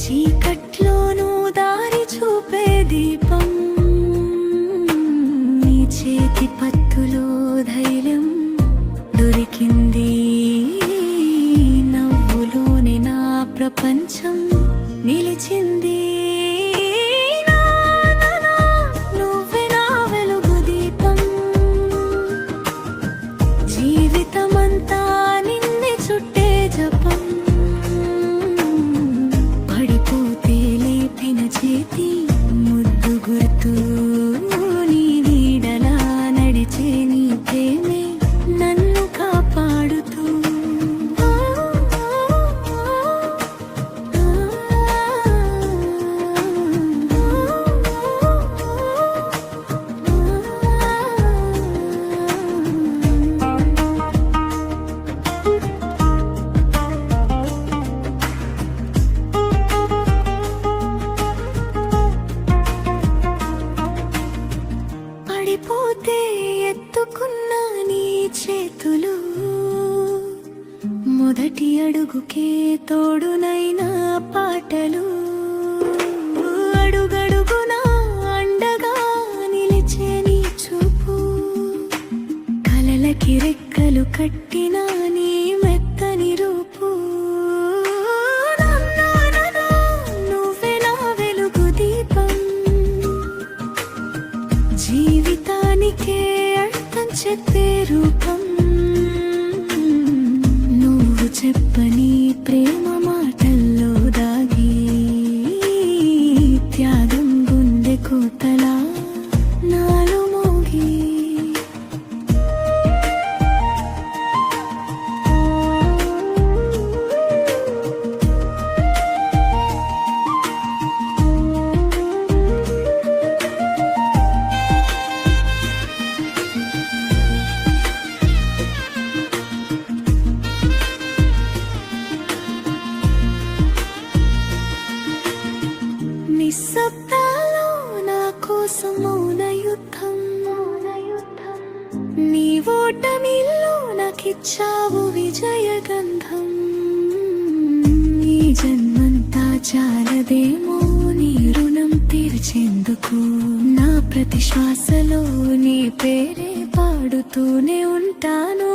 చీకట్లోనూ దారి చూపే దీపం, నీ చేతి పట్టులో ధైర్యం దొరికింది. నవ్వులోనే నా ప్రపంచం నిలిచింది. నువ్వే నా వెలుగు దీపం, జీవితమంతా నిన్నే చుట్టే జపం. పడిపోతే లేపిన చేతి ముద్దు గుర్తు, నీ నీడలా నడిచే నీ ప్రేమే నన్ను కాపాడుతూ. పడిపోతే ఎత్తుకున్న నీ చేతులు, మొదటి అడుగుకే తోడునైనా పాటలు. అడుగడుగునా అండగా నిలిచే నీ చూపు, కలలకి రెక్కలు కట్టిన నీ మెత్తని రూపు. నువ్వే నా వెలుగు దీపం, జీవితానికే అర్థం చెప్పే రూపం. నువ్వు చెప్పని ప్రేమ మాటల్లో దాగి త్యాగం గుండె కోతలా నాలో మోగి. నిశ్శబ్దాల్లో నా కోసం మౌన యుద్ధం, నీ ఓటమిలో నాకిచ్చావు విజయగంధం. ఈ జన్మంతా చాలదేమో నీ రుణం తీర్చేందుకు, నా ప్రతి శ్వాసలో నీ పేరే పాడుతూనే ఉంటాను.